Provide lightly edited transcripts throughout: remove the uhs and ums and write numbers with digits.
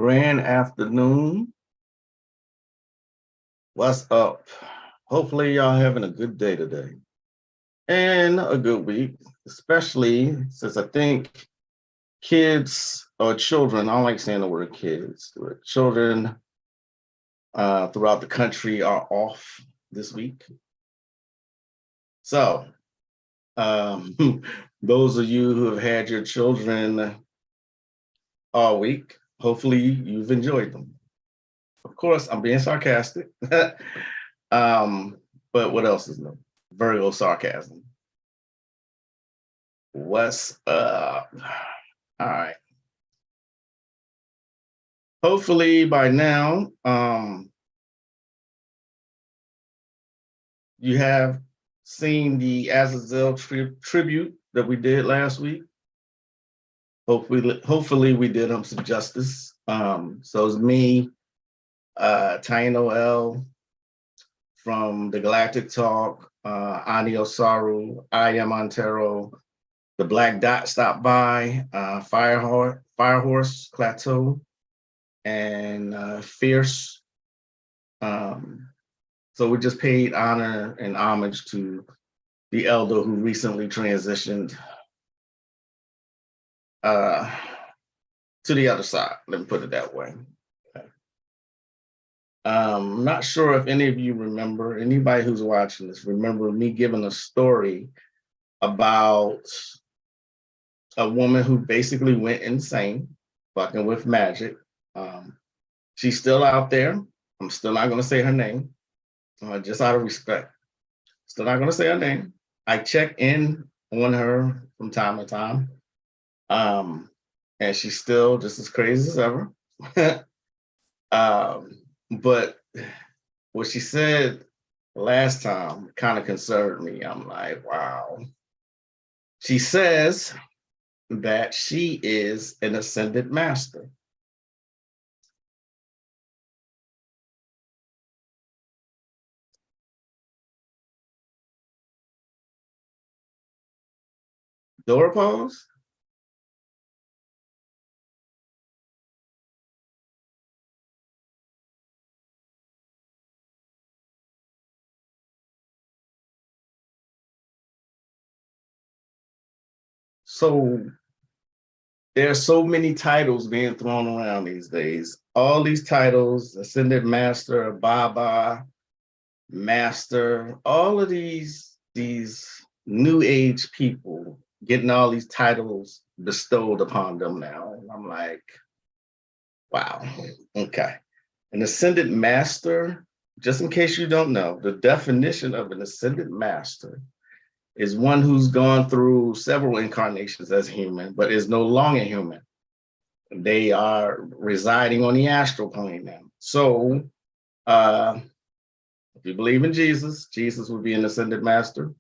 Grand afternoon. What's up? Hopefully y'all having a good day today and a good week, especially since I think kids or children, I don't like saying the word kids, but children throughout the country are off this week. So those of you who have had your children all week, hopefully you've enjoyed them. Of course, I'm being sarcastic. But what else is new? Virgo sarcasm. What's up? All right. Hopefully by now, you have seen the Azazel tribute that we did last week. Hopefully we did him some justice. So it's me, Taino L from the Galactic Talk, Ani Osaru, Aya Montero, the Black Dot stopped by, Fire Horse Plateau, and Fierce. So we just paid honor and homage to the elder who recently transitioned to the other side. Let me put it that way. Okay. I'm not sure if any of you remember, anybody who's watching this, remember me giving a story about a woman who basically went insane, fucking with Magick. She's still out there. I'm still not gonna say her name, just out of respect. Still not gonna say her name. I check in on her from time to time. And she's still just as crazy as ever. But what she said last time kind of concerned me. I'm like, wow. She says that she is an ascended master. Door pose? So there are so many titles being thrown around these days. All these titles, Ascended Master, Baba, Master, all of these new age people getting all these titles bestowed upon them now. And I'm like, wow, okay. An Ascended Master, just in case you don't know, the definition of an Ascended Master is one who's gone through several incarnations as human, but is no longer human. They are residing on the astral plane now. So if you believe in Jesus, Jesus would be an ascended master.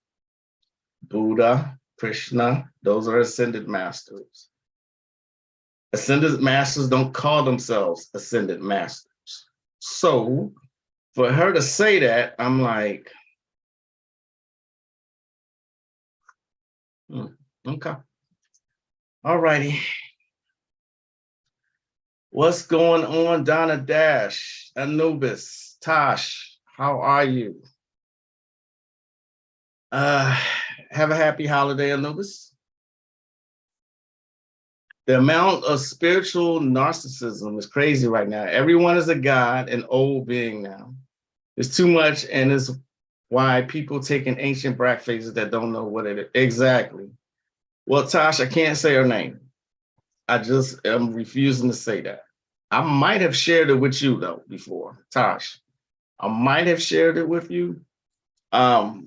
Buddha, Krishna, those are ascended masters. Ascended masters don't call themselves ascended masters. So for her to say that, I'm like, okay. All righty. What's going on, Donna Dash, Anubis, Tosh? How are you? Have a happy holiday, Anubis. The amount of spiritual narcissism is crazy right now. Everyone is a god, an old being now. It's too much, and it's why people taking ancient black faces that don't know what it is. Exactly. Well, Tosh, I can't say her name. I just am refusing to say that. I might have shared it with you though before, Tosh. I might have shared it with you. I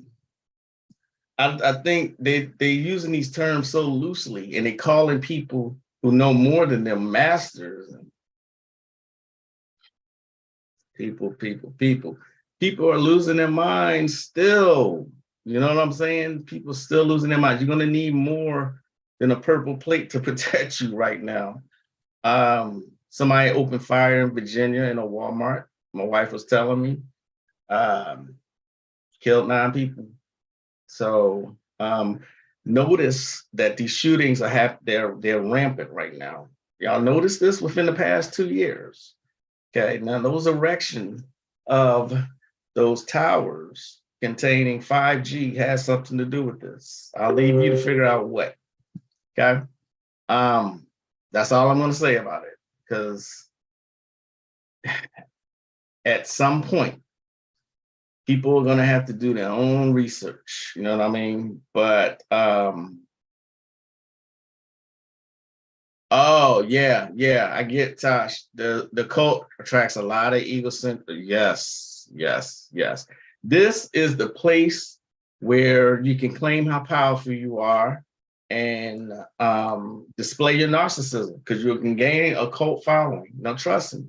think they're using these terms so loosely, and they calling people who know more than their masters. People are losing their minds still. You know what I'm saying? People still losing their minds. You're gonna need more than a purple plate to protect you right now. Somebody opened fire in Virginia in a Walmart. My wife was telling me, killed 9 people. So notice that these shootings are they're rampant right now. Y'all notice this within the past 2 years. Okay, now those erection of those towers containing 5G has something to do with this. I'll leave you to figure out what. Okay. That's all I'm going to say about it, because at some point, people are going to have to do their own research. You know what I mean? But oh yeah, yeah, I get Tosh. The cult attracts a lot of egocentric. Yes, yes, yes. This is the place where you can claim how powerful you are and display your narcissism, because you can gain a cult following. Now, trust me.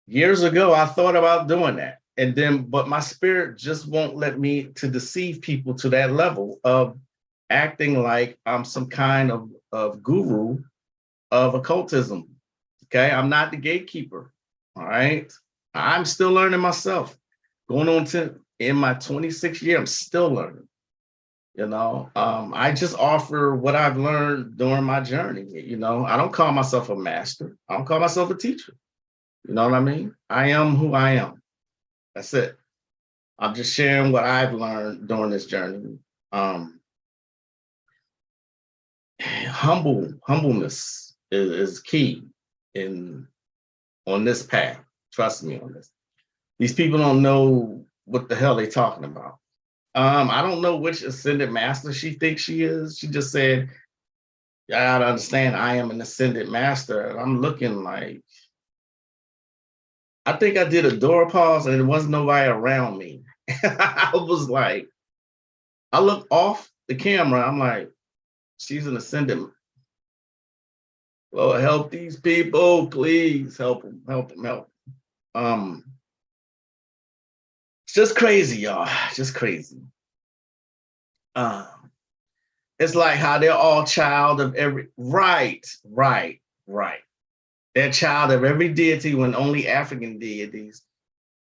Years ago, I thought about doing that, and then, but my spirit just won't let me to deceive people to that level of acting like I'm some kind of guru of occultism. Okay, I'm not the gatekeeper. All right, I'm still learning myself. Going on to in my 26th year, I'm still learning. You know, I just offer what I've learned during my journey. You know, I don't call myself a master. I don't call myself a teacher. You know what I mean? I am who I am. That's it. I'm just sharing what I've learned during this journey. Humbleness is key in on this path. Trust me on this. These people don't know what the hell they're talking about. I don't know which ascended master she thinks she is. She just said, "I gotta understand, I am an ascended master." And I'm looking like, I think I did a door pause and there wasn't nobody around me. I was like, I look off the camera. I'm like, she's an ascendant. Lord, help these people, please help them, help them, help them. It's just crazy, y'all. Just crazy. Um, it's like how they're all child of every right, right, right. They're child of every deity when only African deities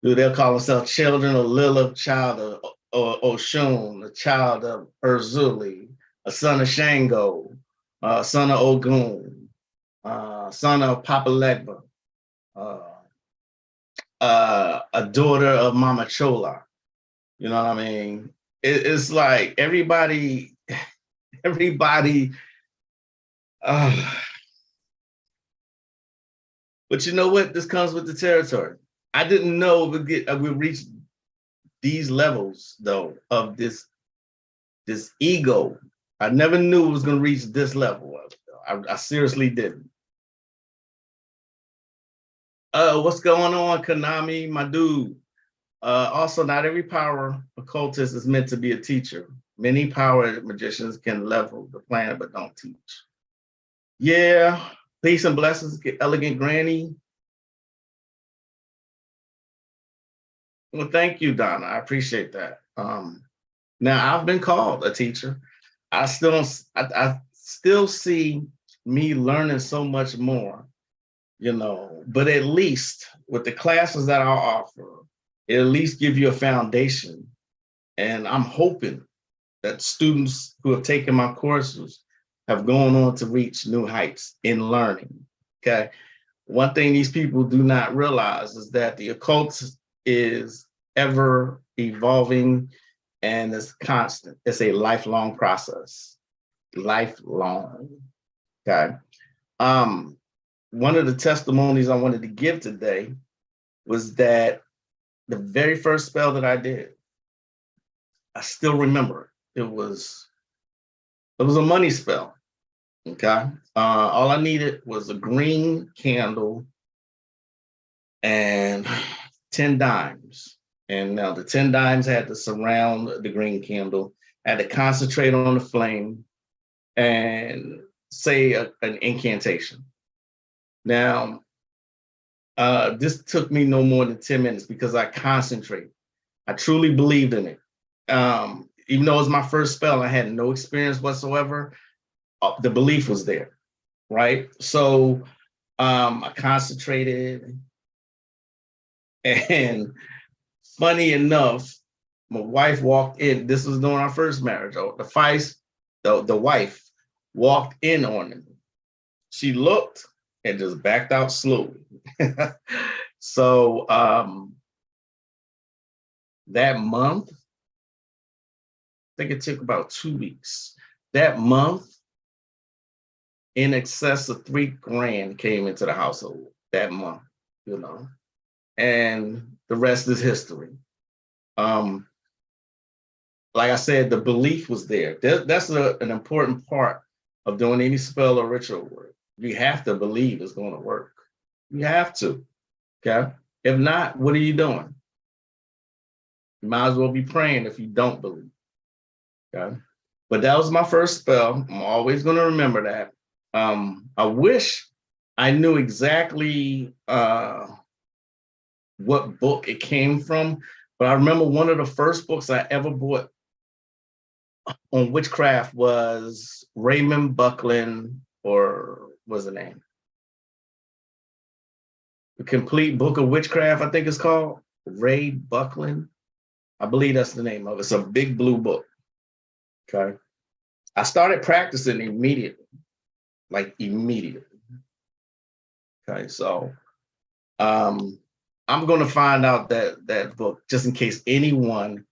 do. They'll call themselves children of Lilith, child of Oshun, a child of Urzuli, a son of Shango, son of Ogun, son of Papa Legba, a daughter of Mama Chola. You know what I mean? It's like everybody. Uh, but you know what? This comes with the territory. I didn't know we reach these levels though of this ego. I never knew it was going to reach this level. I seriously didn't. What's going on, Konami, my dude? Also, not every power occultist is meant to be a teacher. Many power magicians can level the planet, but don't teach. Yeah, peace and blessings, elegant granny. Well, thank you, Donna. I appreciate that. Now I've been called a teacher. I still see me learning so much more, you know, but at least with the classes that I'll offer, it at least give you a foundation. And I'm hoping that students who have taken my courses have gone on to reach new heights in learning. Okay. One thing these people do not realize is that the occult is ever evolving and it's constant. It's a lifelong process. Lifelong. Okay. One of the testimonies I wanted to give today was that the very first spell that I did, I still remember it. It was a money spell. Okay. All I needed was a green candle and 10 dimes. And now the 10 dimes had to surround the green candle, had to concentrate on the flame and say an incantation. Now, this took me no more than 10 minutes because I concentrated. I truly believed in it. Even though it was my first spell, I had no experience whatsoever. The belief was there, right? So I concentrated, and funny enough, my wife walked in. This was during our first marriage. The wife walked in on me. She looked and just backed out slowly. So that month, I think it took about 2 weeks. That month, in excess of $3,000 came into the household that month, you know, and the rest is history. Like I said, the belief was there. That's an important part of doing any spell or ritual work. You have to believe it's going to work. You have to. Okay. If not, what are you doing? You might as well be praying if you don't believe. Okay. But that was my first spell. I'm always going to remember that. I wish I knew exactly what book it came from, but I remember one of the first books I ever bought on witchcraft was Raymond Buckland, or what's the name? The Complete Book of Witchcraft, I think it's called. Ray Buckland. I believe that's the name of it. It's a big blue book. Okay. I started practicing immediately. Like immediately. Okay, so I'm going to find out that book just in case anyone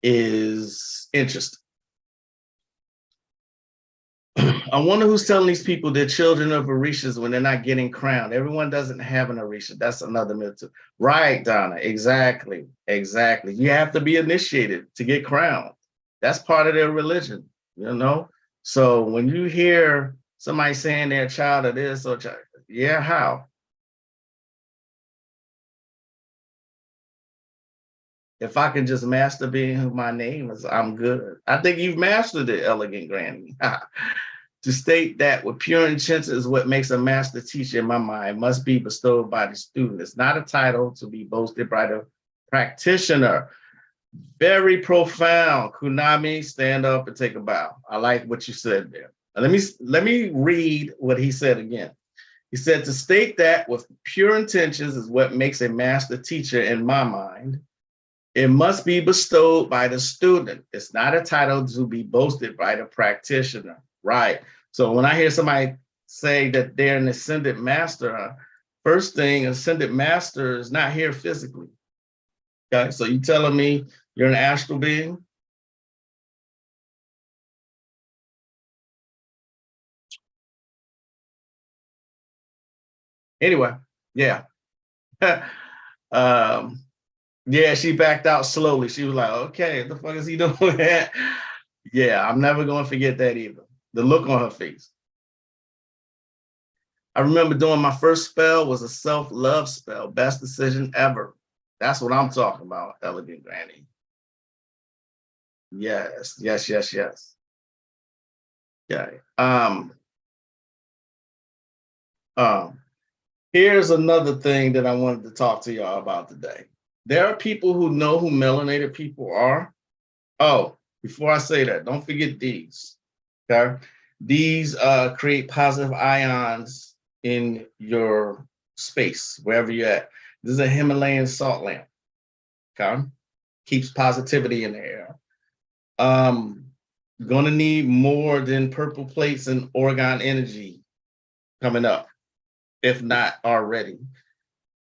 is interested. I wonder who's telling these people they're children of Orishas when they're not getting crowned. Everyone doesn't have an Orisha. That's another myth too. Right, Donna. Exactly. Exactly. You have to be initiated to get crowned. That's part of their religion, you know? So when you hear somebody saying they're a child of this or child, yeah, how? If I can just master being who my name is, I'm good. I think you've mastered it, elegant granny. To state that with pure intent is what makes a master teacher in my mind must be bestowed by the student. It's not a title to be boasted by the practitioner. Very profound. Kunami, stand up and take a bow. I like what you said there. Let me read what he said again. He said, to state that with pure intentions is what makes a master teacher in my mind. It must be bestowed by the student. It's not a title to be boasted by the practitioner. Right. So when I hear somebody say that they're an ascended master, first thing, ascended master is not here physically. Okay. So you telling me you're an astral being? Anyway, yeah. Yeah, she backed out slowly. She was like, okay, what the fuck is he doing? Yeah, I'm never going to forget that either. The look on her face. I remember doing my first spell was a self-love spell. Best decision ever. That's what I'm talking about, elegant granny. Yes, yes, yes, yes. Yeah. Um, Here's another thing that I wanted to talk to y'all about today. There are people who know who melanated people are. Oh, before I say that, don't forget these. Okay. These create positive ions in your space, wherever you're at. This is a Himalayan salt lamp. Okay. Keeps positivity in the air. Gonna need more than purple plates and Oregon energy coming up, if not already.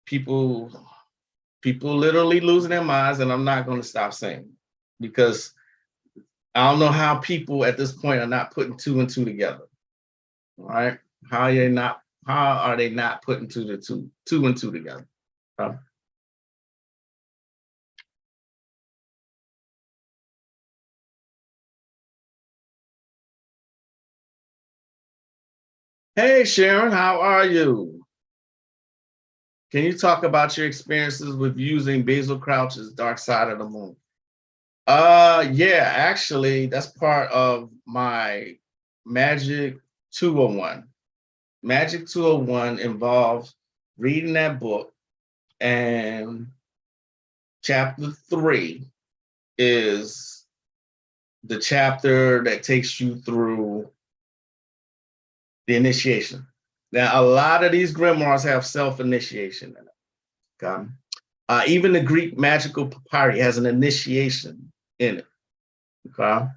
People literally losing their minds, and I'm not going to stop saying, because I don't know how people at this point are not putting two and two together. All right, how are they not putting two and two together? Hey Sharon, how are you? Can you talk about your experiences with using Basil Crouch's Dark Side of the Moon? Yeah, actually, that's part of my Magick 201. Magick 201 involves reading that book, and chapter 3 is the chapter that takes you through the initiation. Now, a lot of these grimoires have self-initiation in it. Okay? Even the Greek magical papyri has an initiation in it. Okay?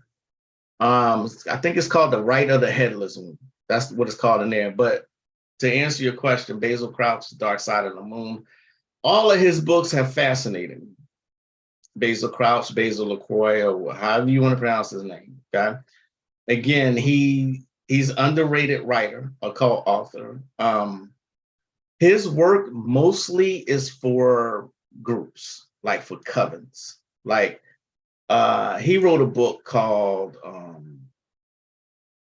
I think it's called the Rite of the Headless One. That's what it's called in there. But to answer your question, Basil Crouch, Dark Side of the Moon, all of his books have fascinated me. Basil Crouch, Basil LaCroix, or however you want to pronounce his name. Okay. Again, he's underrated writer, occult author. His work mostly is for groups, like for covens. Like he wrote a book called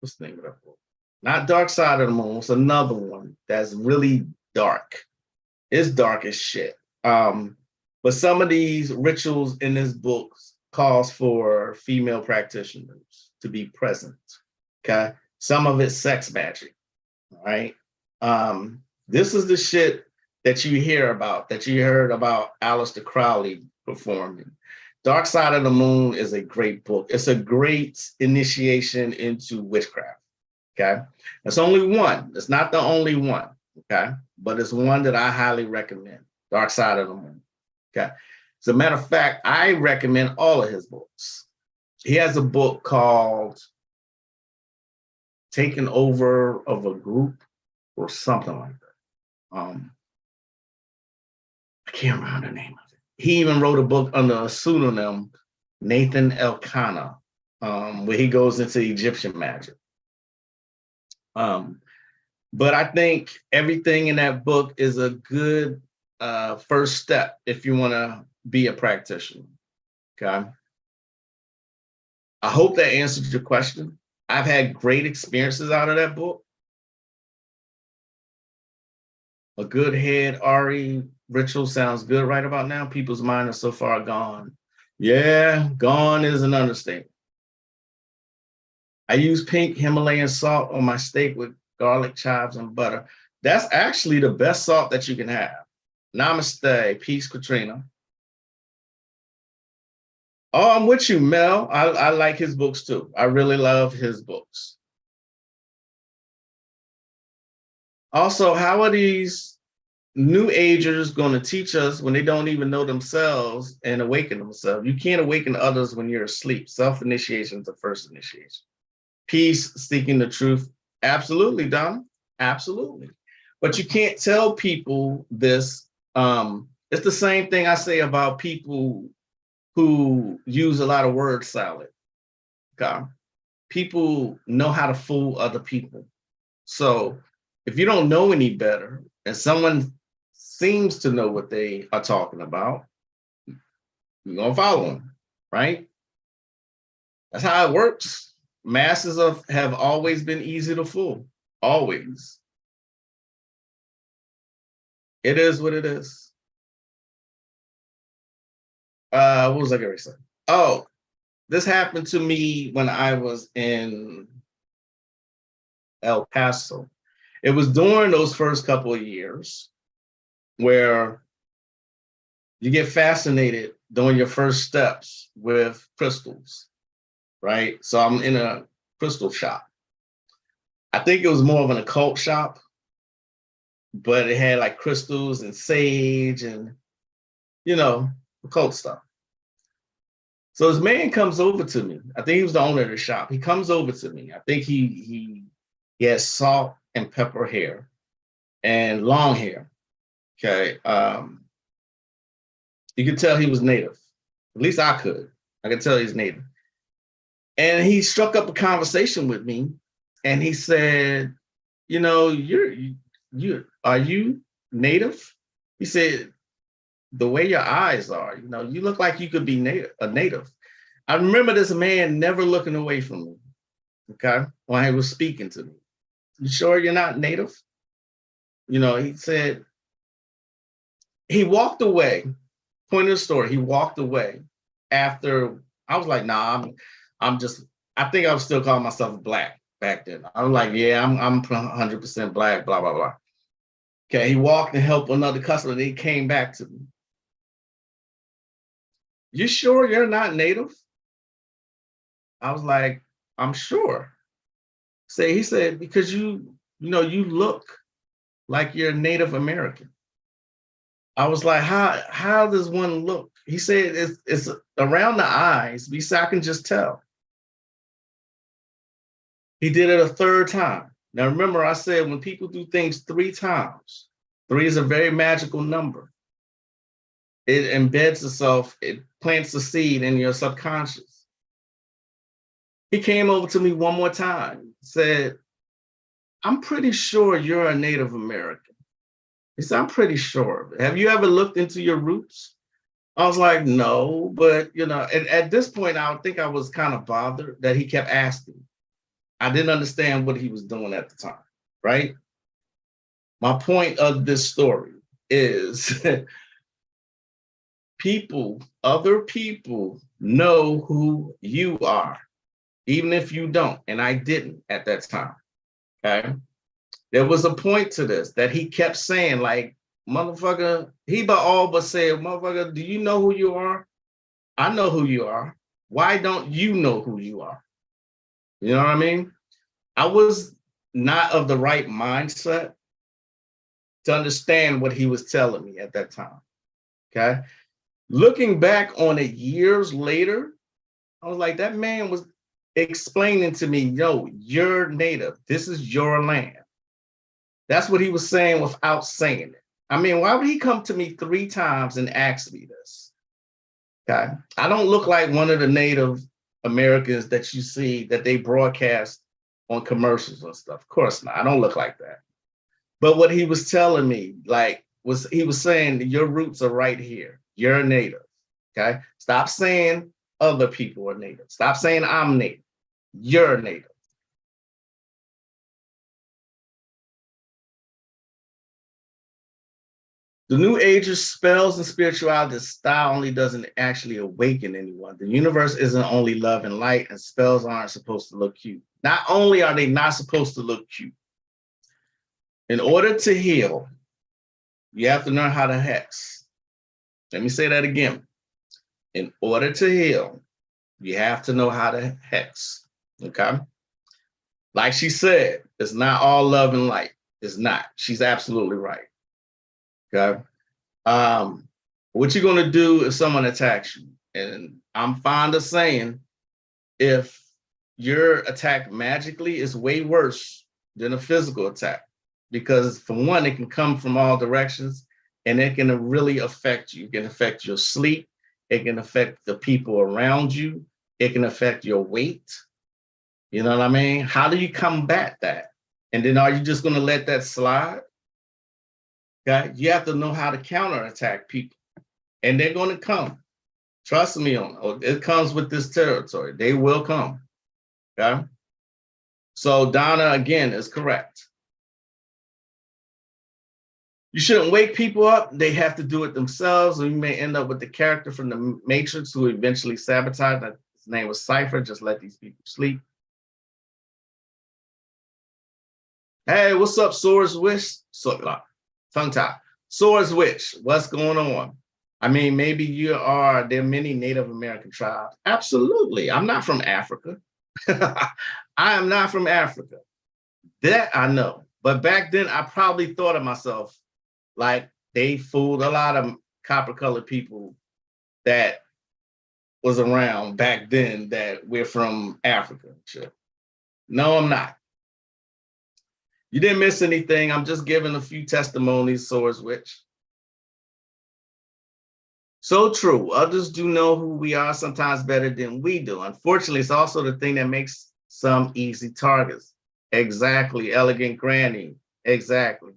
what's the name of that book? Not Dark Side of the Moon. It's another one that's really dark. It's dark as shit. But some of these rituals in this book calls for female practitioners to be present. Okay. Some of it's sex magic. Right. This is the shit that you hear about, that you heard about Aleister Crowley performing. Dark Side of the Moon is a great book. It's a great initiation into witchcraft. Okay. It's only one. It's not the only one. Okay. But it's one that I highly recommend. Dark Side of the Moon. Okay. As a matter of fact, I recommend all of his books. He has a book called Taking Over of a Group or something like that. I can't remember the name of it. He even wrote a book under a pseudonym, Nathan Elkanah, where he goes into Egyptian magic. But I think everything in that book is a good first step if you want to be a practitioner. Okay. I hope that answered your question. I've had great experiences out of that book. A good head Ari ritual sounds good right about now. People's minds are so far gone. Yeah, gone is an understatement. I use pink Himalayan salt on my steak with garlic chives and butter. That's actually the best salt that you can have. Namaste. Peace, Katrina. Oh, I'm with you, Mel. I like his books too. I really love his books. Also, how are these new agers going to teach us when they don't even know themselves and awaken themselves? You can't awaken others when you're asleep. Self-initiation is the first initiation. Peace, seeking the truth. Absolutely, Donna. Absolutely. But you can't tell people this. It's the same thing I say about people who use a lot of word salad. Okay. People know how to fool other people. So if you don't know any better and someone seems to know what they are talking about, you're going to follow them, right? That's how it works. Masses have always been easy to fool. Always. It is what it is. What was I going to say? Oh, this happened to me when I was in El Paso. It was during those first couple of years where you get fascinated doing your first steps with crystals, right? So I'm in a crystal shop. I think it was more of an occult shop, but it had like crystals and sage and, occult stuff. So this man comes over to me. I think he was the owner of the shop. He comes over to me. I think he has salt and pepper hair and long hair. Okay. You could tell he was native. At least I could. I could tell he's native. And he struck up a conversation with me and he said, are you native? He said, the way your eyes are, you look like you could be a native. I remember this man never looking away from me, okay, when he was speaking to me. You sure you're not native? He said, he walked away, point of the story, he walked away after, I was like, nah, I think I was still calling myself black back then. I was like, yeah, I'm 100% black, blah, blah, blah. Okay, he walked and helped another customer, and he came back to me. You sure you're not native? I was like, I'm sure. He said, because you look like you're Native American. I was like, how does one look? He said, it's around the eyes. He said, I can just tell. He did it a third time. Now, remember, I said when people do things 3 times, 3 is a very magical number. It embeds itself, it plants a seed in your subconscious. He came over to me one more time, said, I'm pretty sure you're a Native American. He said, I'm pretty sure. Have you ever looked into your roots? I was like, no, but at this point, I think I was kind of bothered that he kept asking. I didn't understand what he was doing at the time, right? My point of this story is other people know who you are, even if you don't. And I didn't at that time. Okay. There was a point to this that he kept saying, like, motherfucker, he all but said, motherfucker, do you know who you are? I know who you are. Why don't you know who you are? You know what I mean? I was not of the right mindset to understand what he was telling me at that time. Okay. Looking back on it years later, I was like, that man was explaining to me, yo, you're Native. This is your land. That's what he was saying without saying it. I mean, why would he come to me 3 times and ask me this? Okay. I don't look like one of the Native Americans that you see that they broadcast on commercials and stuff. Of course not. I don't look like that. But what he was telling me, he was saying your roots are right here. You're a Native. Okay. Stop saying other people are Native. Stop saying I'm Native. You're Native. The New Age's spells and spirituality style only doesn't actually awaken anyone. The universe isn't only love and light, and spells aren't supposed to look cute. Not only are they not supposed to look cute, in order to heal, you have to learn how to hex. Let me say that again. In order to heal, you have to know how to hex. Okay? Like she said, it's not all love and light. It's not. She's absolutely right. Okay. What you're going to do if someone attacks you? And I'm fond of saying, if you're attacked magically, it's way worse than a physical attack. Because for one, it can come from all directions and it can really affect you. It can affect your sleep. It can affect the people around you. It can affect your weight. You know what I mean? How do you combat that? And then are you just going to let that slide? Okay, you have to know how to counterattack people, and they're going to come. Trust me on it. It comes with this territory. They will come. Okay. So Donna again is correct. You shouldn't wake people up. They have to do it themselves, and you may end up with the character from the Matrix who eventually sabotaged. His name was Cypher. Just let these people sleep. Hey, what's up, Swords Wish? Tongue tie. Swords Witch, what's going on? I mean, maybe there are many Native American tribes. Absolutely. I'm not from Africa. I am not from Africa. That I know. But back then, I probably thought of myself like they fooled a lot of copper-colored people that was around back then that we're from Africa. Sure. No, I'm not. You didn't miss anything. I'm just giving a few testimonies, Swords Witch. So true. Others do know who we are sometimes better than we do. Unfortunately, it's also the thing that makes some easy targets. Exactly. Elegant Granny. Exactly.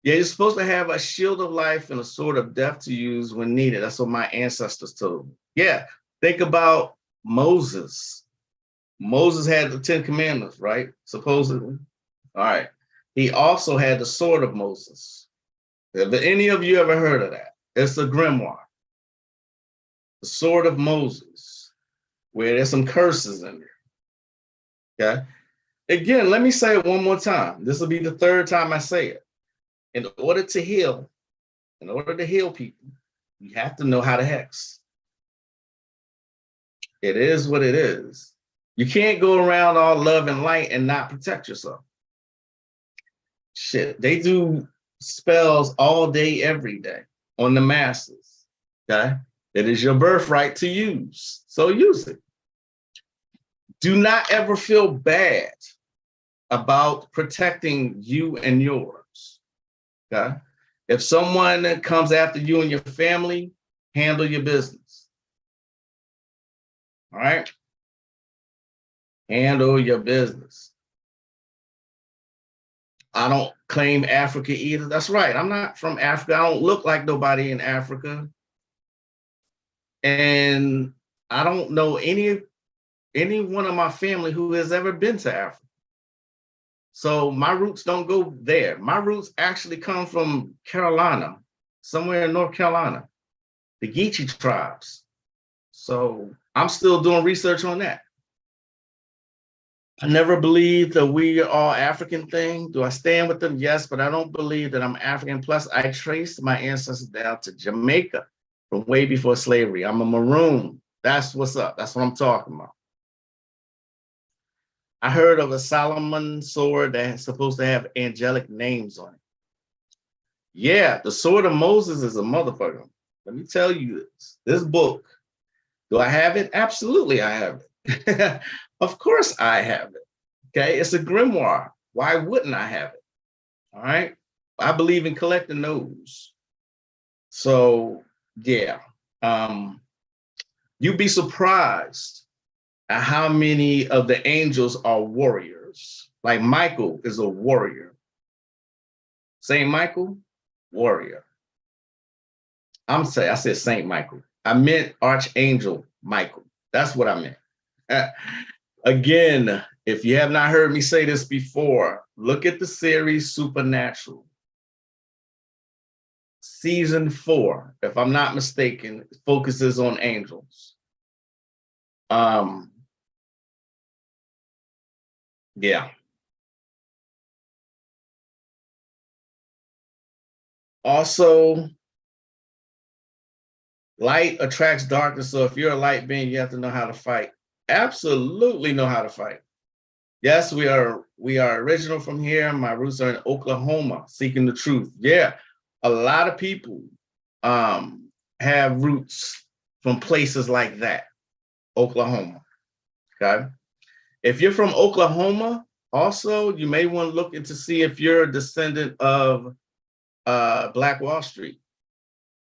Yeah, you're supposed to have a shield of life and a sword of death to use when needed. That's what my ancestors told me. Yeah. Think about Moses. Moses had the 10 Commandments, right? Supposedly. All right. He also had the sword of Moses. Have any of you ever heard of that? It's a grimoire. The sword of Moses, where there's some curses in there. Okay. Again, let me say it one more time. This will be the 3rd time I say it. In order to heal people, you have to know how to hex. It is what it is. You can't go around all love and light and not protect yourself. Shit, they do spells all day, every day on the masses. Okay, it is your birthright to use, so use it. Do not ever feel bad about protecting you and yours. Okay. If someone comes after you and your family, handle your business. All right. Handle your business. I don't claim Africa either. That's right. I'm not from Africa. I don't look like nobody in Africa. And I don't know any one of my family who has ever been to Africa. So my roots don't go there. My roots actually come from Carolina, somewhere in North Carolina, the Geechee tribes. So I'm still doing research on that. I never believed the we are all African thing. Do I stand with them? Yes, but I don't believe that I'm African. Plus, I traced my ancestors down to Jamaica from way before slavery. I'm a maroon. That's what's up. That's what I'm talking about. I heard of a Solomon sword that's supposed to have angelic names on it. Yeah, the sword of Moses is a motherfucker. Let me tell you this book. Do I have it? Absolutely, I have it. Of course I have it. Okay, it's a grimoire. Why wouldn't I have it? All right. I believe in collecting those. So yeah. You'd be surprised at how many of the angels are warriors. Like Michael is a warrior. Saint Michael, warrior. I said Saint Michael. I meant Archangel Michael. That's what I meant. Again, if you have not heard me say this before, look at the series Supernatural. Season 4, if I'm not mistaken, focuses on angels. Yeah. Also, light attracts darkness. So if you're a light being, you have to know how to fight. Absolutely know how to fight. Yes, we are original from here. My roots are in Oklahoma, seeking the truth. Yeah, a lot of people have roots from places like that, Oklahoma. Okay. If you're from Oklahoma, also, you may want to look into see if you're a descendant of Black Wall Street.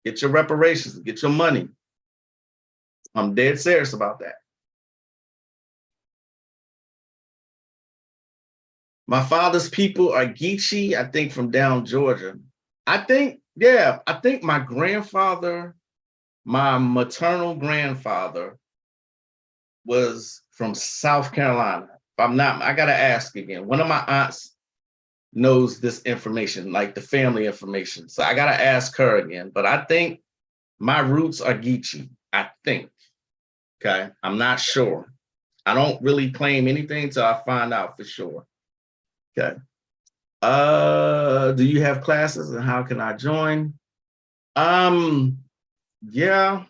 Get your reparations, get your money. I'm dead serious about that. My father's people are Geechee, I think from down Georgia. I think my grandfather, my maternal grandfather was from South Carolina. If I'm not, I gotta ask again. One of my aunts knows this information, like the family information. So I gotta ask her again. But I think my roots are Geechee. I think. Okay. I'm not sure. I don't really claim anything till I find out for sure. Okay. Do you have classes and how can I join? Yeah.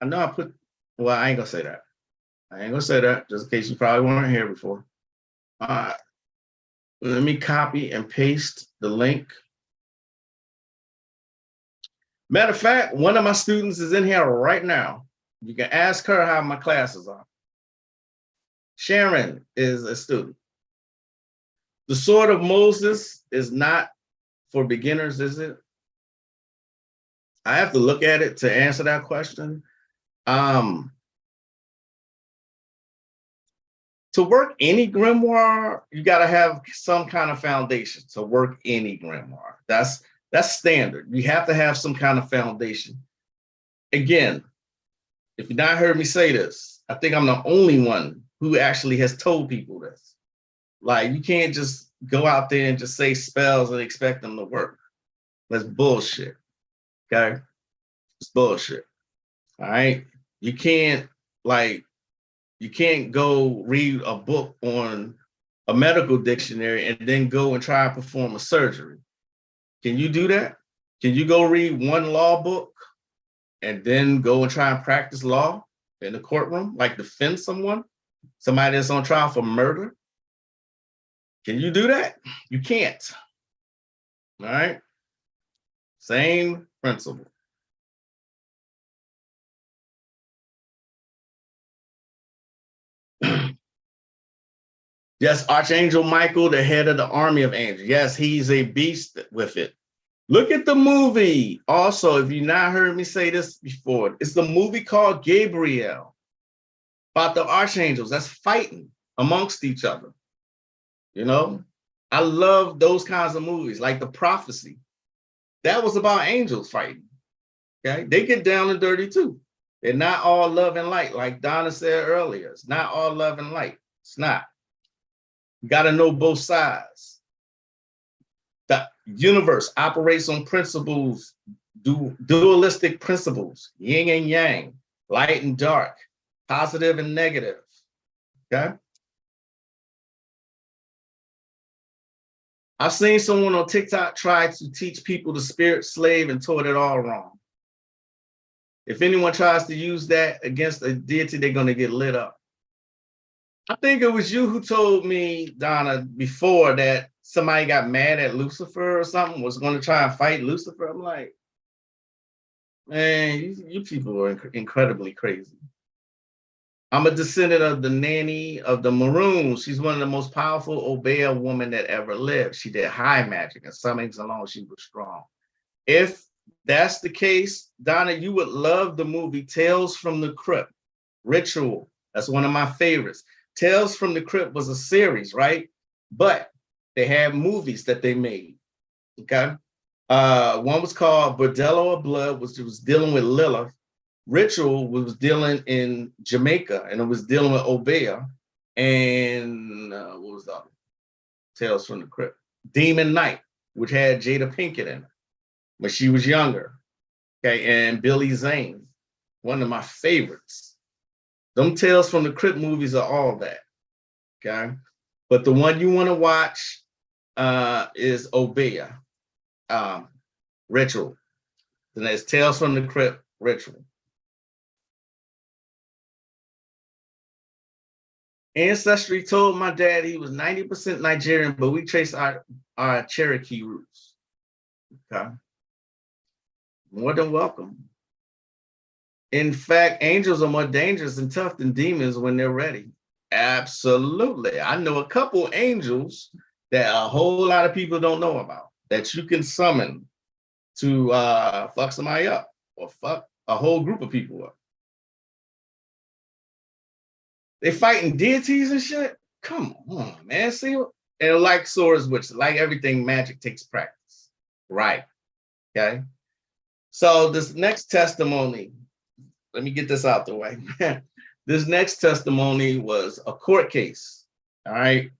I know well, I ain't gonna say that. I ain't gonna say that just in case you probably weren't here before. Let me copy and paste the link. Matter of fact, one of my students is in here right now. You can ask her how my classes are. Sharon is a student. The Sword of Moses is not for beginners, is it? I have to look at it to answer that question. To work any grimoire, you got to have some kind of foundation to work any grimoire. That's standard. You have to have some kind of foundation. Again, if you've not heard me say this, I think I'm the only one who actually has told people this. Like, you can't just go out there and just say spells and expect them to work. That's bullshit. Okay? It's bullshit. All right? You can't go read a book on a medical dictionary and then go and try to perform a surgery. Can you do that? Can you go read one law book and then go and try and practice law in the courtroom, like defend somebody that's on trial for murder? Can you do that? You can't. All right? Same principle. Yes, Archangel Michael, the head of the army of angels. Yes, he's a beast with it. Look at the movie. Also, if you've not heard me say this before, it's the movie called Gabriel about the archangels that's fighting amongst each other. You know, I love those kinds of movies, like The Prophecy. That was about angels fighting. Okay, they get down and dirty too. They're not all love and light, like Donna said earlier. It's not all love and light. It's not. You got to know both sides. The universe operates on principles, dualistic principles, yin and yang, light and dark, positive and negative. Okay. I've seen someone on TikTok try to teach people the spirit slave and taught it all wrong. If anyone tries to use that against a deity, they're going to get lit up. I think it was you who told me, Donna, before that somebody got mad at Lucifer or something, was going to try and fight Lucifer. I'm like, man, you people are incredibly crazy. I'm a descendant of the nanny of the Maroons. She's one of the most powerful Obeah women that ever lived. She did high magic, and summings alone, she was strong. If that's the case, Donna, you would love the movie Tales from the Crypt, Ritual. That's one of my favorites. Tales from the Crypt was a series, right? But they had movies that they made, okay? One was called Bordello of Blood, which was dealing with Lilith. Ritual was dealing in Jamaica, and it was dealing with Obeah. And what was the other? Tales from the Crypt. Demon Knight, which had Jada Pinkett in it when she was younger. Okay, and Billy Zane, one of my favorites. Them Tales from the Crypt movies are all that. Okay, but the one you want to watch is Obeah, Ritual. And that's Tales from the Crypt, Ritual. Ancestry told my dad he was 90% Nigerian, but we trace our Cherokee roots. Okay. More than welcome. In fact, angels are more dangerous and tough than demons when they're ready. Absolutely. I know a couple angels that a whole lot of people don't know about that you can summon to fuck somebody up or fuck a whole group of people up. They fighting deities and shit. Come on, man. See, and like swords, which like everything, magic takes practice. Right. Okay. So this next testimony, let me get this out the way. This next testimony was a court case. All right.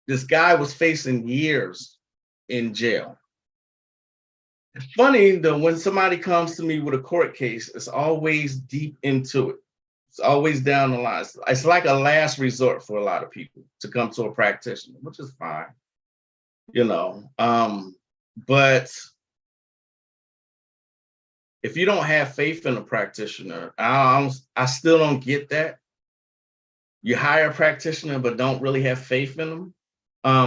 This guy was facing years in jail. It's funny that when somebody comes to me with a court case, it's always deep into it. It's always down the line. It's like a last resort for a lot of people to come to a practitioner, which is fine, you know. But if you don't have faith in a practitioner, I still don't get that. You hire a practitioner but don't really have faith in them,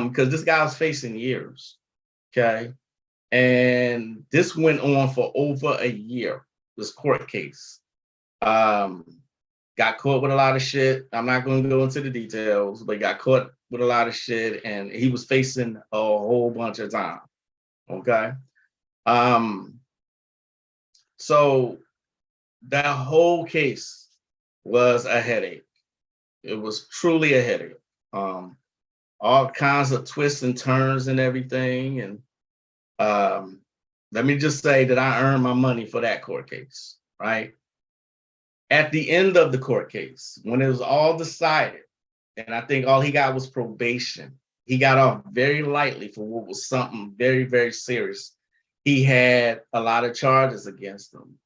because this guy was facing years, okay? And this went on for over a year, this court case. Got caught with a lot of shit. I'm not going to go into the details, but got caught with a lot of shit, and he was facing a whole bunch of time, okay? So that whole case was a headache. It was truly a headache. All kinds of twists and turns and everything. And let me just say that I earned my money for that court case, right? At the end of the court case, when it was all decided, and I think all he got was probation, he got off very lightly for what was something very, very serious. He had a lot of charges against him.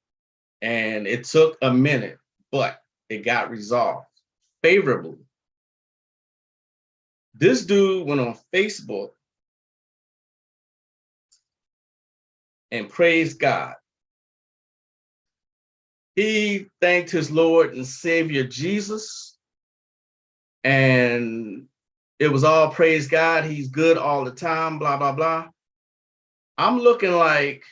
And it took a minute, but it got resolved favorably. This dude went on Facebook and praised God. He thanked his Lord and Savior Jesus, and it was all praise God. He's good all the time, blah, blah, blah. I'm looking like,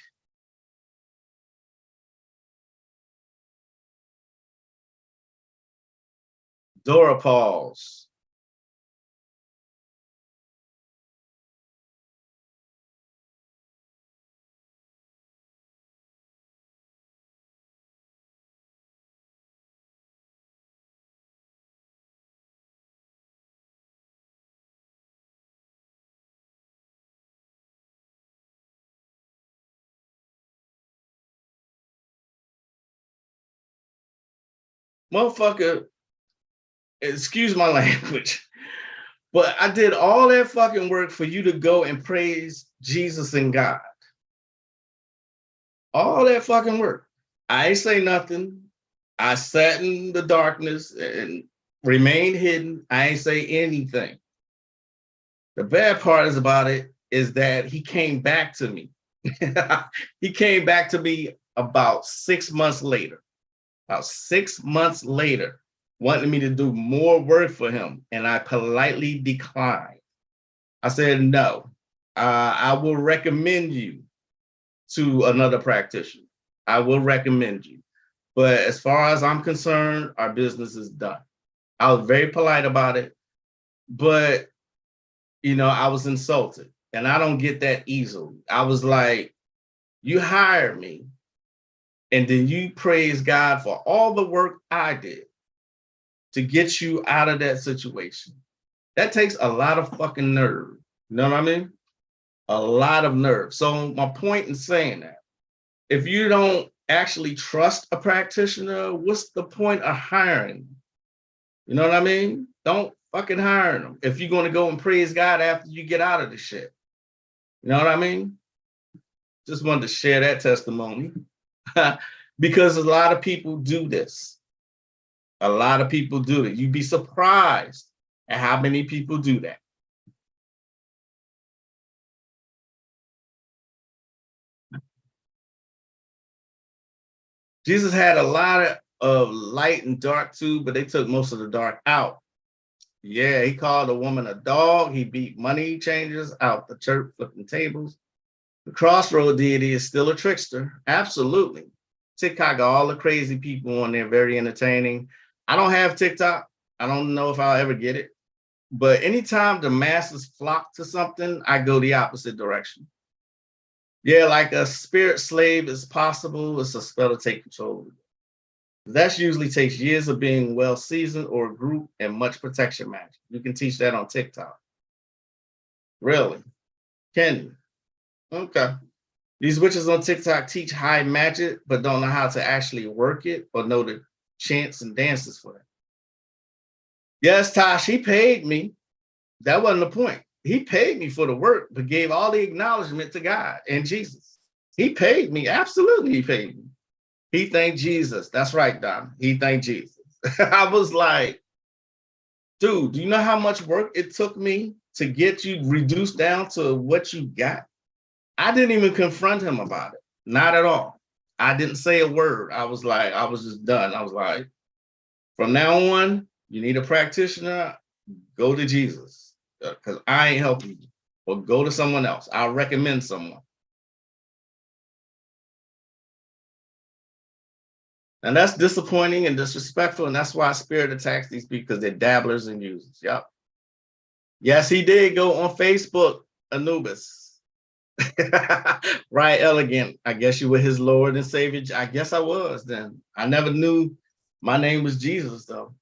Dora pause. Motherfucker, excuse my language, but I did all that fucking work for you to go and praise Jesus and God. All that fucking work. I ain't say nothing. I sat in the darkness and remained hidden. I ain't say anything. The bad part is about it is that he came back to me. He came back to me about 6 months later. About 6 months later, wanting me to do more work for him, and I politely declined. I said, no, I will recommend you to another practitioner. I will recommend you. But as far as I'm concerned, our business is done. I was very polite about it, but I was insulted, and I don't get that easily. I was like, you hired me, and then you praise God for all the work I did to get you out of that situation. That takes a lot of fucking nerve. You know what I mean? A lot of nerve. So my point in saying that, if you don't actually trust a practitioner, what's the point of hiring? You know what I mean? Don't fucking hire them if you're going to go and praise God after you get out of the shit. You know what I mean? Just wanted to share that testimony because a lot of people do this. A lot of people do it. You'd be surprised at how many people do that. Jesus had a lot of light and dark too, but they took most of the dark out. Yeah, he called a woman a dog. He beat money changers out the church, flipping tables. The crossroad deity is still a trickster. Absolutely. TikTok got all the crazy people on there, very entertaining. I don't have TikTok. I don't know if I'll ever get it. But anytime the masses flock to something, I go the opposite direction. Yeah, like a spirit slave is possible. It's a spell to take control of it. That usually takes years of being well seasoned or a group and much protection magic. You can teach that on TikTok. Really? Can you? Okay. These witches on TikTok teach high magic, but don't know how to actually work it or know the chants and dances for it. Yes, Tosh, he paid me. That wasn't the point. He paid me for the work, but gave all the acknowledgement to God and Jesus. He paid me. Absolutely, he paid me. He thanked Jesus. That's right, Don. He thanked Jesus. I was like, dude, do you know how much work it took me to get you reduced down to what you got? I didn't even confront him about it. Not at all. I didn't say a word. I was just done. I was like, from now on, you need a practitioner, go to Jesus. Because I ain't helping you. Or go to someone else. I'll recommend someone. And that's disappointing and disrespectful. And that's why Spirit attacks these people, because they're dabblers and users. Yep. Yes, he did go on Facebook, Anubis. Right, elegant. I guess you were his Lord and Savior. I guess I was then. I never knew my name was Jesus, though.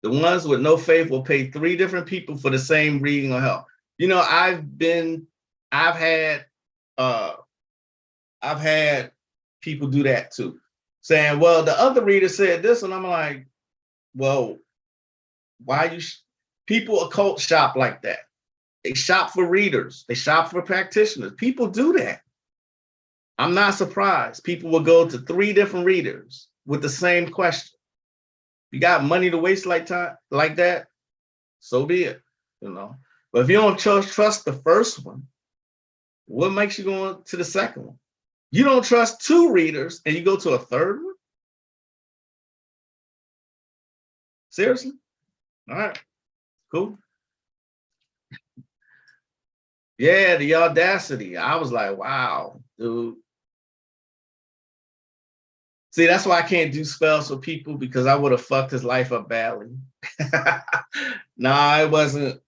The ones with no faith will pay 3 different people for the same reading or help. I've had people do that too, saying, well, the other reader said this, and I'm like, well, why people occult shop like that? They shop for readers. They shop for practitioners. People do that. I'm not surprised. People will go to 3 different readers with the same question. You got money to waste like that, so be it, But if you don't trust the first one, what makes you go to the second one? You don't trust 2 readers and you go to a third one? Seriously? All right, cool. Yeah, the audacity. I was like, wow, dude. See, that's why I can't do spells for people, because I would have fucked his life up badly. Nah, it wasn't.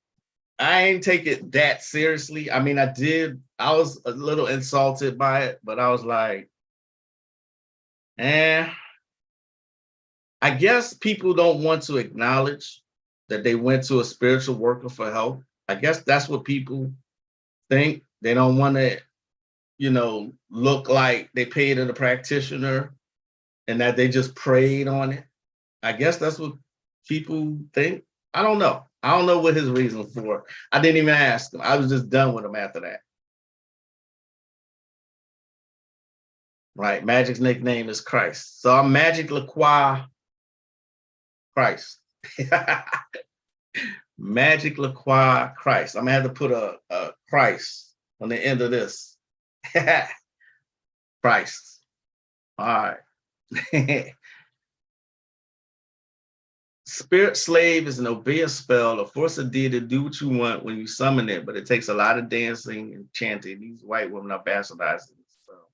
I ain't take it that seriously. I mean, I did. I was a little insulted by it, but I was like, eh. I guess people don't want to acknowledge that they went to a spiritual worker for help. I guess that's what people think. They don't want to, look like they paid a practitioner and that they just prayed on it. I guess that's what people think. I don't know. I don't know what his reason for. I didn't even ask him. I was just done with him after that. Right. Magic's nickname is Christ. So I'm Magick LaCroix Christ. Magick LaCroix Christ. I'm gonna have to put a Christ on the end of this. Christ. All right. Spirit slave is an obeya spell or force a deity to do what you want when you summon it, but it takes a lot of dancing and chanting. These white women are bastardizing this spell.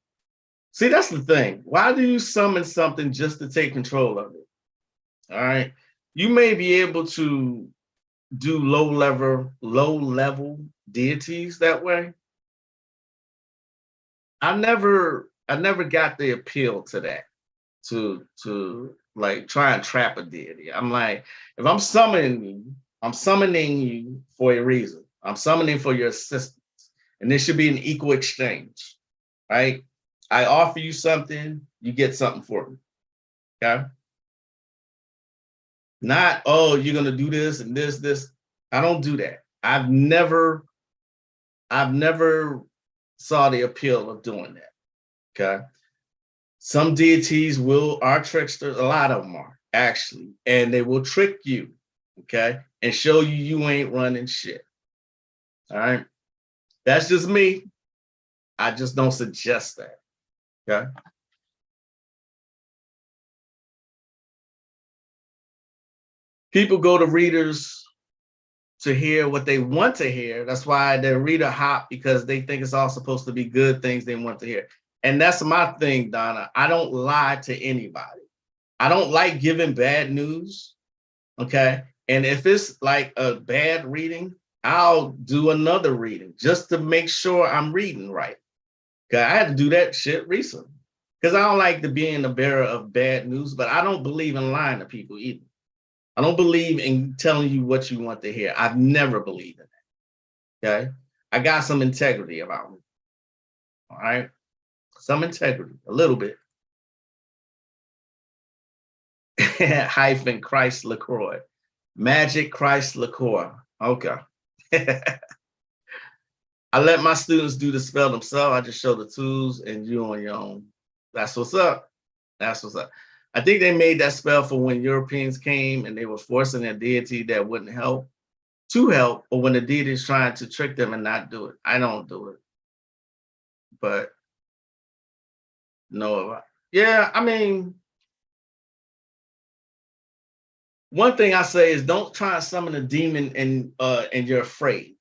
See, that's the thing. Why do you summon something just to take control of it? All right. You may be able to do low level deities that way. I never got the appeal to that, to like try and trap a deity. I'm like, if I'm summoning you for a reason. I'm summoning for your assistance. And there should be an equal exchange, right? I offer you something, you get something for me. Okay. Not, oh, you're gonna do this and this. I don't do that. I've never saw the appeal of doing that. Okay. Some deities are tricksters, a lot of them are actually, and they will trick you, okay, and show you ain't running shit. All right. That's just me. I just don't suggest that. Okay. People go to readers to hear what they want to hear. That's why they reader hop, because they think it's all supposed to be good things they want to hear. And that's my thing, Donna. I don't lie to anybody. I don't like giving bad news. Okay. And if it's like a bad reading, I'll do another reading just to make sure I'm reading right. Okay. I had to do that shit recently because I don't like to being the bearer of bad news, but I don't believe in lying to people either. I don't believe in telling you what you want to hear. I've never believed in that. Okay. I got some integrity about me. All right. Some integrity, a little bit. Hyphen Christ LaCroix. Magick Christ LaCroix. Okay. I let my students do the spell themselves. I just show the tools and you on your own. That's what's up. That's what's up. I think they made that spell for when Europeans came and they were forcing a deity that wouldn't help to help, or when the deity is trying to trick them and not do it. I don't do it. But no, yeah, I mean, one thing I say is don't try and summon a demon and you're afraid,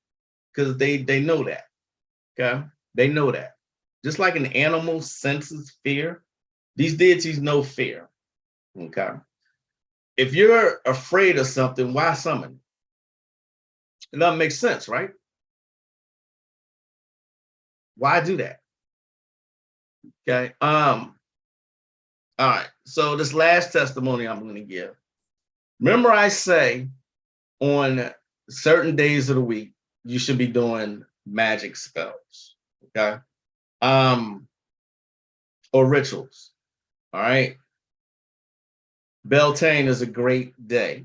because they know that. Okay, they know that. Just like an animal senses fear, these deities know fear. Okay, if you're afraid of something, why summon it? It doesn't make sense, right? Why do that? Okay. All right. So this last testimony I'm going to give. Remember, I say on certain days of the week you should be doing magic spells. Okay. Or rituals. All right. Beltane is a great day.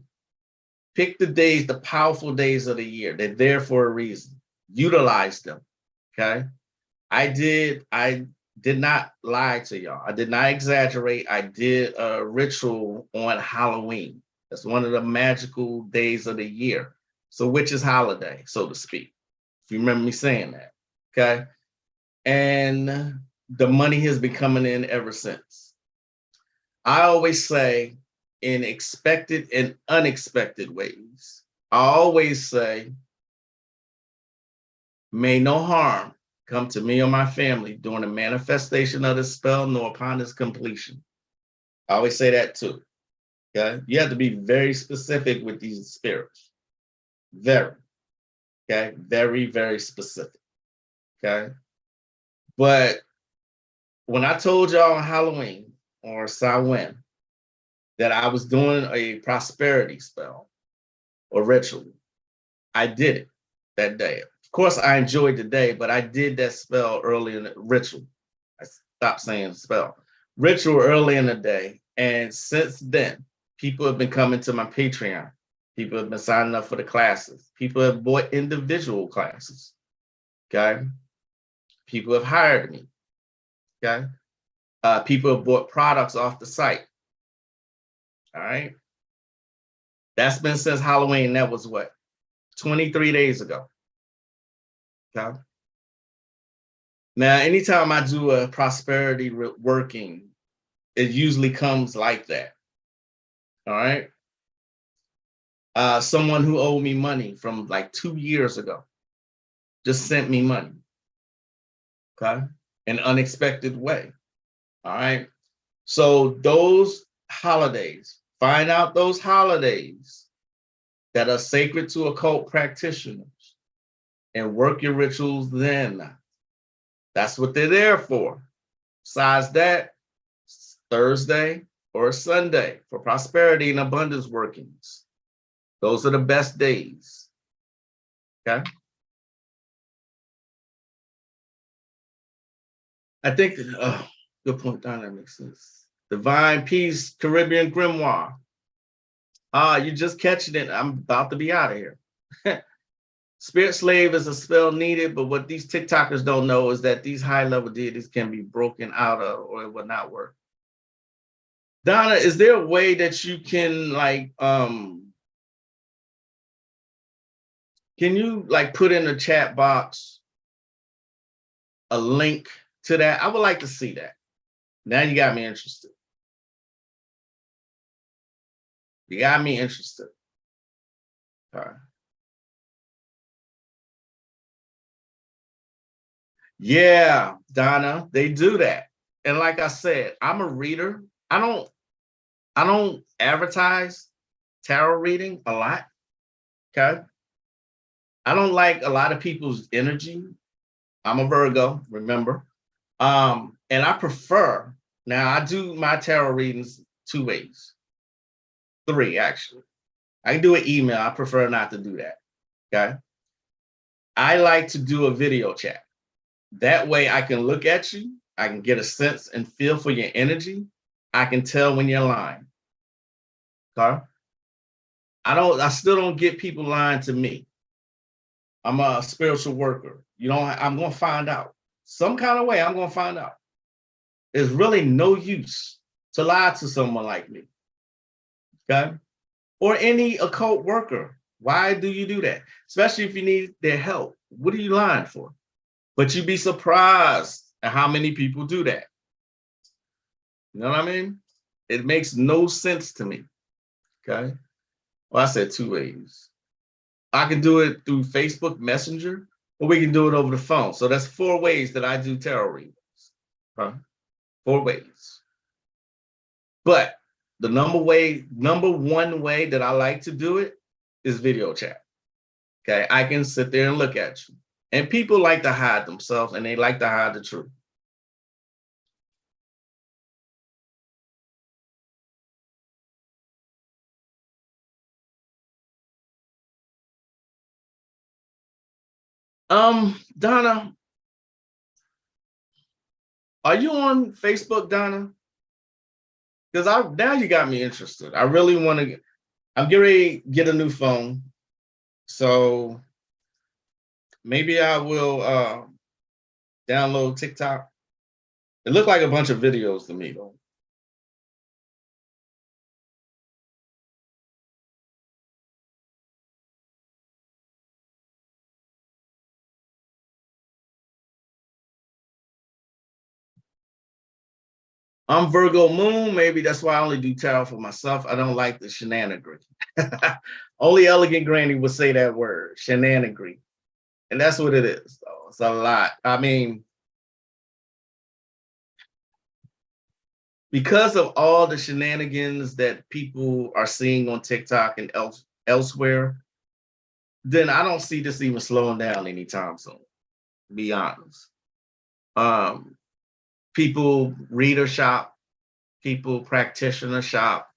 Pick the days, the powerful days of the year. They're there for a reason. Utilize them. Okay. I did not lie to y'all. I did not exaggerate. I did a ritual on Halloween. That's one of the magical days of the year. So witch's holiday, so to speak. If you remember me saying that. Okay. And the money has been coming in ever since. I always say, in expected and unexpected ways, I always say, may no harm come to me or my family during the manifestation of the spell, nor upon its completion. I always say that too. Okay. You have to be very specific with these spirits. Very. Okay. Very, very specific. Okay. But when I told y'all on Halloween or Samhain that I was doing a prosperity spell or ritual, I did it that day. Of course, I enjoyed the day, but I did that spell early in the ritual. I stopped saying spell. Ritual early in the day. And since then, people have been coming to my Patreon. People have been signing up for the classes. People have bought individual classes. Okay. People have hired me. Okay. People have bought products off the site. All right. That's been since Halloween. That was what? 23 days ago. Okay. Now, anytime I do a prosperity working, it usually comes like that. All right. Someone who owed me money from like 2 years ago just sent me money. Okay. An unexpected way. All right. So those holidays, find out those holidays that are sacred to occult practitioners and work your rituals then. That's what they're there for. Besides that, Thursday or Sunday for prosperity and abundance workings. Those are the best days. Okay. I think, good point, Don, that makes sense. Divine Peace, Caribbean Grimoire. You just catching it. I'm about to be out of here. Spirit Slave is a spell needed, but what these TikTokers don't know is that these high-level deities can be broken out of or it will not work. Donna, is there a way that you can like, can you like put in the chat box a link to that? I would like to see that. Now you got me interested. You got me interested. All right. Yeah, Donna, they do that. And like I said, I'm a reader. I don't advertise tarot reading a lot. Okay. I don't like a lot of people's energy. I'm a Virgo, remember. And I prefer, now I do my tarot readings 2 ways. 3 actually. I can do an email. I prefer not to do that. Okay. I like to do a video chat. That way I can look at you. I can get a sense and feel for your energy. I can tell when you're lying. Okay. I still don't get people lying to me. I'm a spiritual worker. I'm going to find out. Some kind of way I'm going to find out. There's really no use to lie to someone like me. Okay. Or any occult worker. Why do you do that? Especially if you need their help. What are you lying for? But you'd be surprised at how many people do that. You know what I mean? It makes no sense to me. Okay. Well, I said 2 ways. I can do it through Facebook Messenger, or we can do it over the phone. So that's 4 ways that I do tarot readings. Huh? 4 ways. But the number 1 way that I like to do it is video chat. Okay. I can sit there and look at you. And people like to hide themselves and they like to hide the truth. Donna, are you on Facebook, Donna? Because now you got me interested. I really want to. I'm getting ready to get a new phone, so maybe I will download TikTok. It looked like a bunch of videos to me, though. I'm Virgo Moon. Maybe that's why I only do tarot for myself. I don't like the shenanigan. Only elegant granny would say that word, shenanigan. And that's what it is, though. It's a lot. I mean, because of all the shenanigans that people are seeing on TikTok and elsewhere, then I don't see this even slowing down anytime soon, to be honest. People reader shop, people practitioner shop.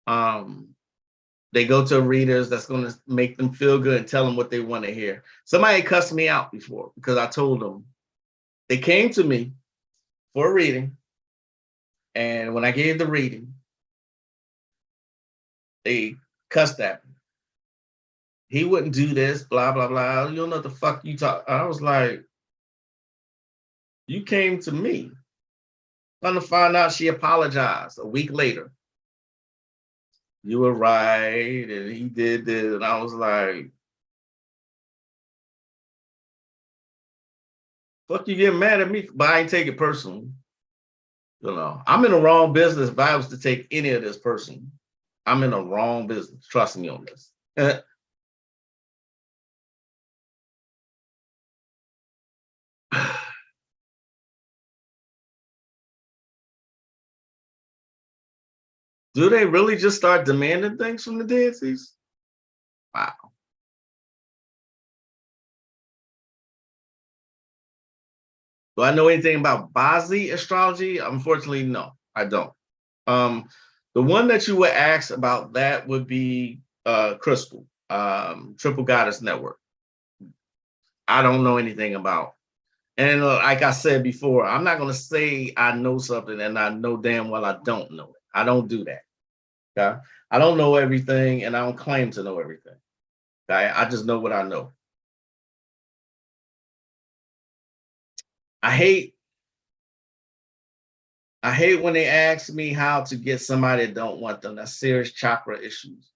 They go to readers that's going to make them feel good and tell them what they want to hear. Somebody cussed me out before because I told them, they came to me for a reading, and when I gave the reading, they cussed at me. He wouldn't do this, blah, blah, blah. You don't know what the fuck you talk. I was like, you came to me. Come to find out she apologized a week later. You were right, and he did this. And I was like, fuck you getting mad at me? But I ain't take it personal. You know, I'm in the wrong business if I was to take any of this personal. I'm in the wrong business. Trust me on this. Do they really just start demanding things from the deities? Wow. Do I know anything about Bazi astrology? Unfortunately, no, I don't. Um, the one that you would ask about that would be Crystal, Triple Goddess Network. I don't know anything about. And like I said before, I'm not going to say I know something and I know damn well I don't know it. I don't do that. Okay? I don't know everything and I don't claim to know everything. Okay? I just know what I know. I hate when they ask me how to get somebody that don't want them. That's serious chakra issues.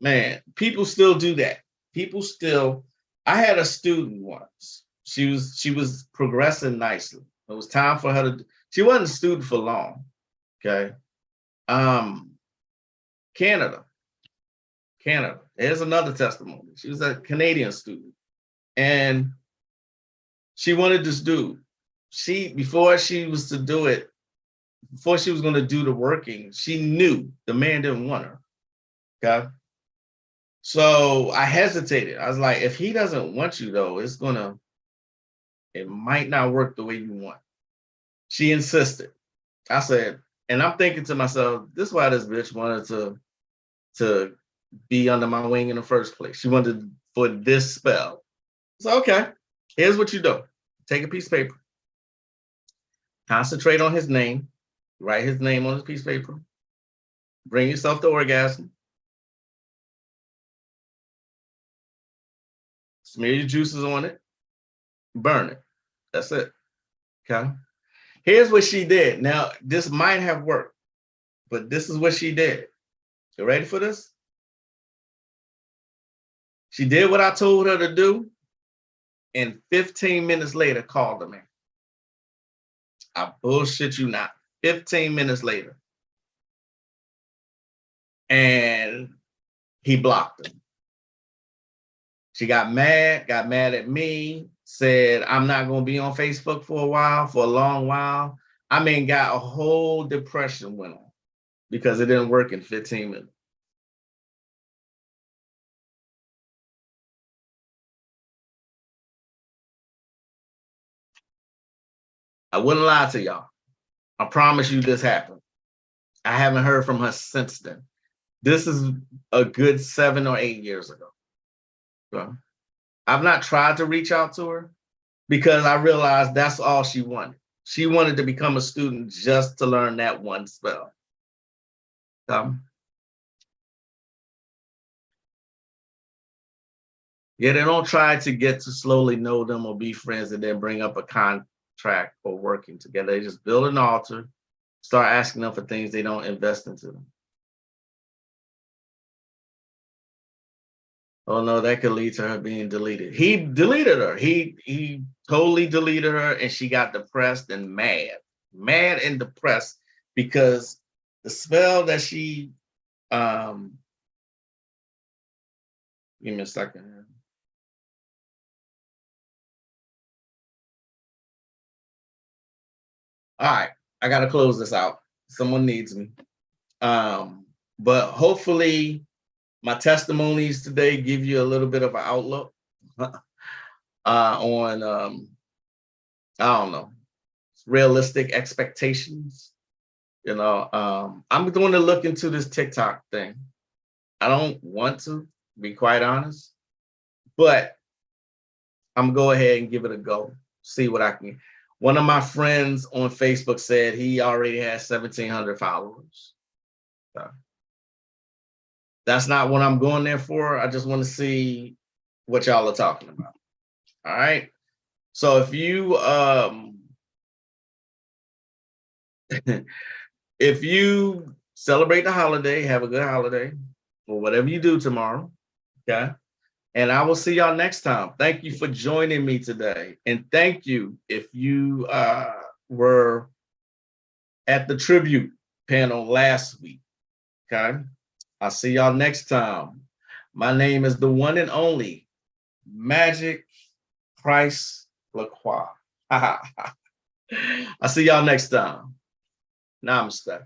Man, people still do that. People still. I had a student once. She was progressing nicely. It was time for her to. She wasn't a student for long. Okay. Um, Canada. Canada. There's another testimony. She was a Canadian student, and she wanted this dude. Before she was to do it, before she was going to do the working, she knew the man didn't want her. Okay. So I hesitated. I was like, if he doesn't want you though, it might not work the way you want. She insisted. I said, and I'm thinking to myself, this is why this bitch wanted to be under my wing in the first place. She wanted for this spell. So okay, here's what you do. Take a piece of paper, concentrate on his name, write his name on this piece of paper, bring yourself to orgasm, smear your juices on it, burn it. That's it. Okay. Here's what she did. Now, this might have worked, but this is what she did. You ready for this? She did what I told her to do, and 15 minutes later called the man. I bullshit you not. 15 minutes later. And he blocked her. She got mad at me, said, I'm not going to be on Facebook for a long while. I mean, got a whole depression went on because it didn't work in 15 minutes. I wouldn't lie to y'all. I promise you this happened. I haven't heard from her since then. This is a good 7 or 8 years ago. So I've not tried to reach out to her because I realized that's all she wanted. She wanted to become a student just to learn that one spell. Yeah, they don't try to get to slowly know them or be friends and then bring up a contract or working together. They just build an altar, start asking them for things they don't invest into them. Oh no, that could lead to her being deleted. He deleted her. He totally deleted her, and she got depressed and mad and depressed because the spell that she give me a second. All right, I got to close this out. Someone needs me. But hopefully my testimonies today give you a little bit of an outlook on, I don't know, realistic expectations. You know, I'm going to look into this TikTok thing. I don't want to, be quite honest, but I'm gonna go ahead and give it a go. See what I can. One of my friends on Facebook said he already has 1,700 followers. So that's not what I'm going there for. I just want to see what y'all are talking about. All right. So if you if you celebrate the holiday, have a good holiday, or whatever you do tomorrow. Okay. And I will see y'all next time. Thank you for joining me today. And thank you if you were at the tribute panel last week. Okay. I'll see y'all next time. My name is the one and only Magick Price Lacroix. I'll see y'all next time. Namaste.